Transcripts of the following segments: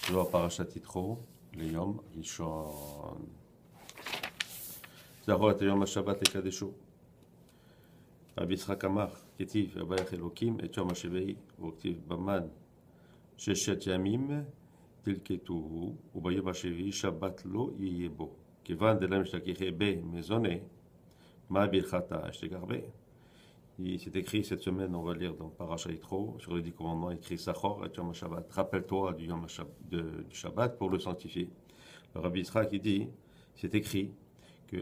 Toujours parashat Yitro, le Yom Rishon. זכור את יום השבת לקדשו. רבי יצחק אמר, כתיב, ויברך אלוקים את יום השביעי, וכתיב במן ששת ימים תלקטוהו, וביום השביעי שבת לא יהיה בו. כיוון דלם שתכיחי במזונה, מה ברכתה אשתכח ב. C'est écrit cette semaine, on va lire dans Parashat Yitro, sur les 10 commandements, écrit Sachor et Yom Shabbat. Rappelle-toi du Yom du Shabbat pour le sanctifier. Le Rabbi Yitzhak il dit, c'est écrit que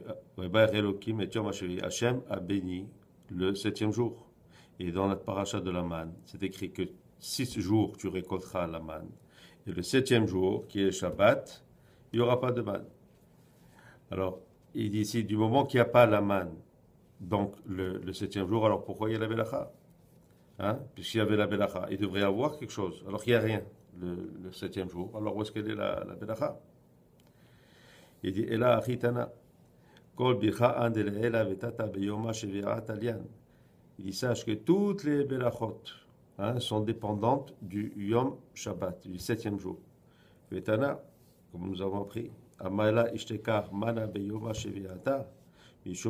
Hachem a béni le 7e jour. Et dans la Parashat de la manne, c'est écrit que 6 jours tu récolteras la manne. Et le 7e jour, qui est le Shabbat, il n'y aura pas de manne. Alors, il dit ici, du moment qu'il n'y a pas la manne, donc le 7e jour, alors pourquoi il y a la Belacha, puisqu'il y avait la Belacha, il devrait y avoir quelque chose, alors qu'il n'y a rien le 7e jour, alors où est-ce qu'elle est la Belacha? Il dit, Ela achitana, kol bircha an ela vetata beyoma shevirat alian. Il dit, sache que toutes les Belachot sont dépendantes du Yom Shabbat, du 7e jour. Vetana, comme nous avons appris, Amala ishtekar mana beyoma shevirata. Il dit,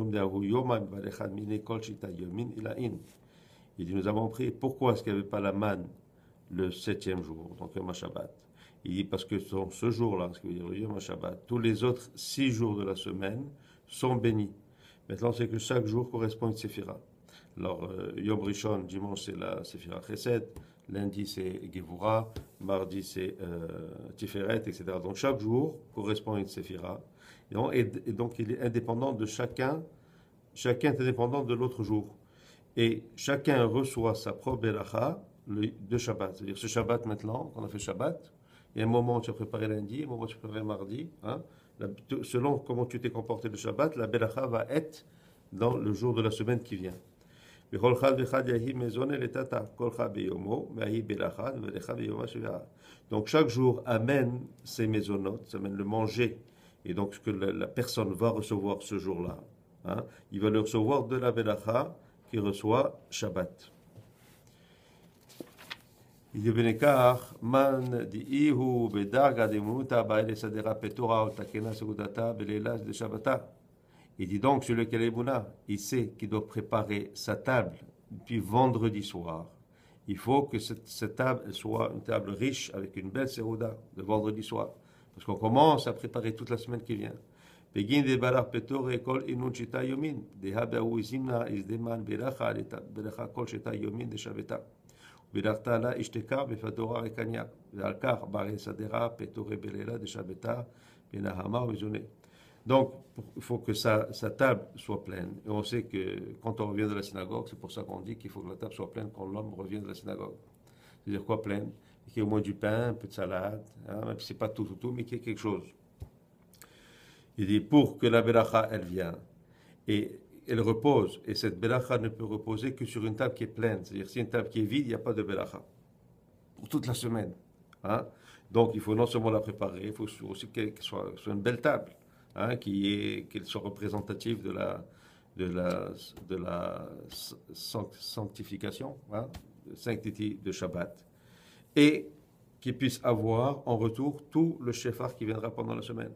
nous avons pris, pourquoi est-ce qu'il n'y avait pas la manne le 7e jour, donc Yom Shabbat? Il dit, parce que ce jour-là, ce qui veut dire le Yom Shabbat, tous les autres 6 jours de la semaine sont bénis. Maintenant, c'est que chaque jour correspond à une séphira. Alors, Yom Rishon, dimanche, c'est la séphira Chesed, lundi, c'est Gevura, mardi, c'est Tiferet, etc. Donc, chaque jour correspond à une séphira. Et donc, il est indépendant de chacun est indépendant de l'autre jour. Et chacun reçoit sa propre belacha de Shabbat. C'est-à-dire, ce Shabbat maintenant, on a fait Shabbat, il y a un moment où tu as préparé lundi, un moment où tu as préparé mardi. Selon comment tu t'es comporté le Shabbat, la belacha va être dans le jour de la semaine qui vient. Donc, chaque jour amène ses maisonnotes, amène le manger. Et donc, ce que la personne va recevoir ce jour-là, il va le recevoir de la Belacha qui reçoit Shabbat. Il dit Benekar, man di'ihu bedarga demuta ba'ele sadera petora otakena segudata belela de Shabbata. Il dit donc, sur lequel est Mouna, il sait qu'il doit préparer sa table depuis vendredi soir. Il faut que cette table soit une table riche avec une belle serouda de vendredi soir. Parce qu'on commence à préparer toute la semaine qui vient. Begin de barar petor ekol inun shita yomin. De habeau izimna izdeman beracha beracha kol shita yomin de shabeta. Berachta la ishtekar befadora rekanya. Ve'alkar bare sadera petor belela de shabeta benahama mizone. Donc, il faut que sa table soit pleine. Et on sait que quand on revient de la synagogue, c'est pour ça qu'on dit qu'il faut que la table soit pleine quand l'homme revient de la synagogue. C'est-à-dire quoi pleine? Qu'il y ait au moins du pain, un peu de salade, même si c'est pas tout, mais qu'il y ait quelque chose. Il dit, pour que la belacha, elle vient, et elle repose, et cette belacha ne peut reposer que sur une table qui est pleine. C'est-à-dire, si une table qui est vide, il n'y a pas de belacha. Pour toute la semaine. Donc, il faut non seulement la préparer, il faut aussi qu'elle soit une belle table, qu'elle soit représentative de la sanctification, sanctité de Shabbat, et qu'il puisse avoir en retour tout le shofar qui viendra pendant la semaine.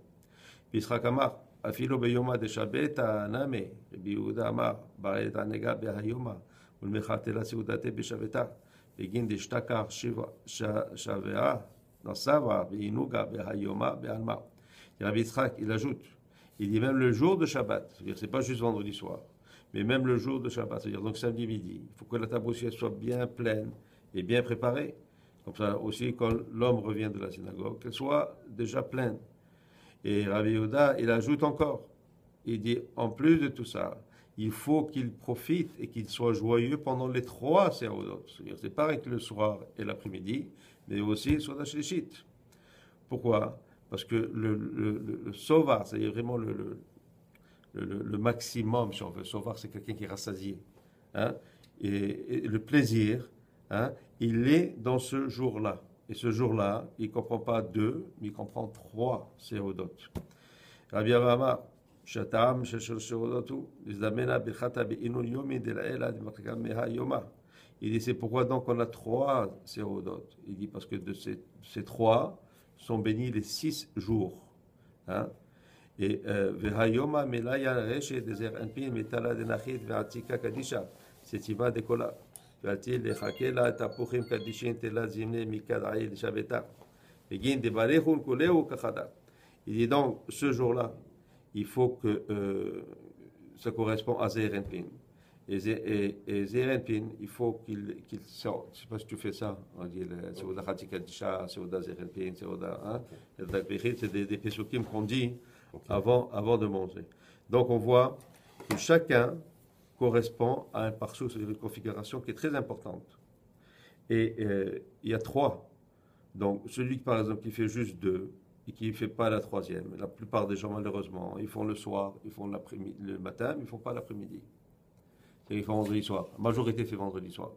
Yitzhak Amar, afilo beyoma de Shabbat name, Rabbi Yehuda Amar, baret anega behayoma, ulmechatela seudate beshaveta, begin de shtakar shavea, nasava beinuga behayoma bealma. Rabbi Yitzhak, il ajoute, il dit même le jour de Shabbat, c'est-à-dire c'est pas juste vendredi soir, mais même le jour de Shabbat, c'est-à-dire donc samedi midi, il faut que la table aussi soit bien pleine et bien préparée. Comme ça aussi, quand l'homme revient de la synagogue, qu'elle soit déjà pleine. Et Rabbi Yehuda, il ajoute encore, il dit, en plus de tout ça, il faut qu'il profite et qu'il soit joyeux pendant les 3 sérodot. C'est-à-dire, c'est pareil que le soir et l'après-midi, mais aussi sur la shlichit. Pourquoi? Parce que le sovar, c'est-à-dire vraiment le maximum, si on veut. Sovar, c'est quelqu'un qui est rassasié. Et le plaisir, il est dans ce jour-là. Et ce jour-là, il ne comprend pas 2, mais il comprend 3 sérodot. Rabbi Avama, Shatam, Sheshel Serodotu, Izdamena Bechata Be'inun Yomi de la Ela de Makaka Meha Yoma. Il dit, c'est pourquoi donc on a 3 sérodot. Il dit, parce que de ces 3, sont bénis les 6 jours. Hein? Et Vehayoma Melaya Reshe Dezer Enpin Metala Denachit Veatika Kadisha Setiva Dekola Veatil Lechakela Tapuchim Kadishin Tela Zimne Mikadaï Shabeta Begin de Barechun Koleu Kachada. Il dit donc, ce jour-là, il faut que ça correspond à Zeir Enpin. Et Zeir Enpin, il faut qu'il sorte. Je ne sais pas si tu fais ça. On dit Seuda Khatika Disha, Seuda Zeir Enpin, Seuda. C'est des pesukim qu'on dit avant de manger. Donc on voit que chacun correspond à un parsou, c'est une configuration qui est très importante. Et il y a 3. Donc celui par exemple qui fait juste 2 et qui ne fait pas la 3e, la plupart des gens malheureusement, ils font le soir, ils font le matin, mais ils ne font pas l'après-midi. Et ils font vendredi soir. La majorité fait vendredi soir.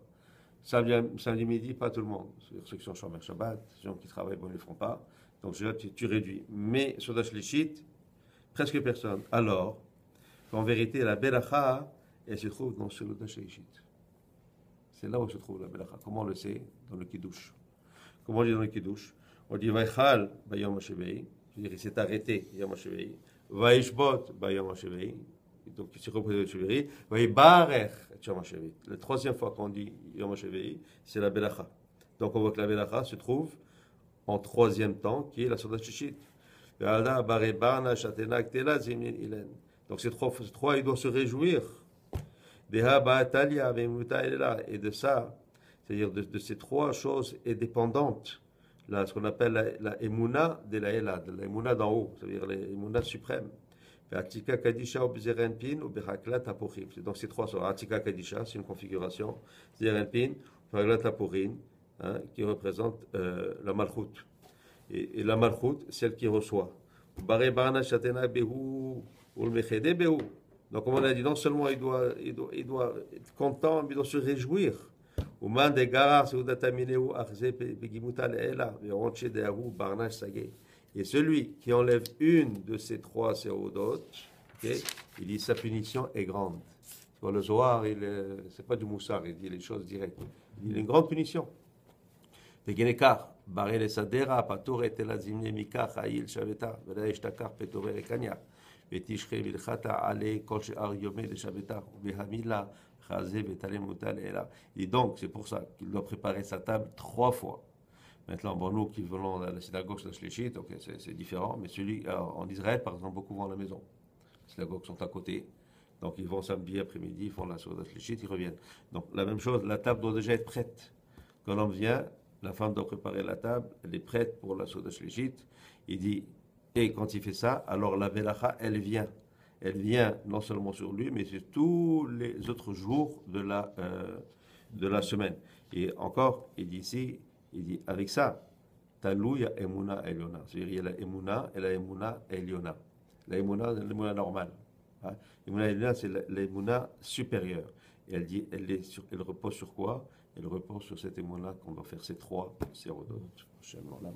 Samedi midi, pas tout le monde. C'est-à-dire ceux qui sont Shomer Shabbat, les gens qui travaillent, bon, ils ne le font pas. Donc tu réduis. Mais Seuda Shlishit, presque personne. Alors, en vérité, la Belacha, elle se trouve dans Seuda Shlishit. C'est là où se trouve la Belacha. Comment on le sait? Dans le Kiddush. Comment on dit dans le Kiddush? On dit Vaichal Bayom HaShevei. C'est-à-dire il s'est arrêté Yom HaShevei. Vaishbot Bayom HaShevei. Donc il s'est représenté le Shevei. Vaibarech Yom HaShevei. La 3e fois qu'on dit Yom HaShevei, c'est la Belacha. Donc on voit que la Belacha se trouve en 3e temps, qui est la Seuda Shlishit. Donc ces trois, il doit se réjouir. Et de ça, c'est-à-dire de ces 3 choses est dépendante ce qu'on appelle la Emouna de la Elad, la Emouna d'en haut, c'est-à-dire l'Emouna suprême. Donc ces 3 sont Atika Kadisha, c'est une configuration, Zerenpin, Beraklat Taporin, qui représente la Malchut. Et la Malchut, celle qui reçoit. Donc, comme on a dit, non seulement il doit être content, mais il doit se réjouir. Et celui qui enlève une de ces 3 sérodotes, okay, il dit sa punition est grande. Pour le Zohar, c'est pas du moussard, il dit les choses directes. Il dit une grande punition. Vegenekar, baré les sadera, patur et elazimne mikach, aïl shaveta, vela eshtakar petore rekanya, vetishre vilchata ale kol she'ar yomé de shaveta, vehamila chazé vetale mutal ela. Et donc, c'est pour ça qu'il doit préparer sa table 3 fois. Maintenant, bon, nous qui venons à la synagogue de Shlishit, okay, c'est différent, mais en Israël, par exemple, beaucoup vont à la maison. Les synagogues sont à côté. Donc, ils vont samedi après-midi, ils font la Seuda Shlishit, ils reviennent. Donc, la même chose, la table doit déjà être prête. Quand l'homme vient, la femme doit préparer la table, elle est prête pour la Seuda Shlishit. Il dit, et quand il fait ça, alors la Belacha, elle vient. Elle vient non seulement sur lui, mais sur tous les autres jours de la semaine. Et encore, il dit ici, il dit, avec ça, Talouya Emuna Eliona. C'est-à-dire, il y a la Emuna et la Emuna Eliona. La Emuna, c'est l'Emuna normale. L'Emuna Eliona, c'est l'Emuna supérieure. Et elle dit, elle repose sur quoi? Elle repose sur cette Emuna qu'on doit faire ces 3 sérodotes. Amen.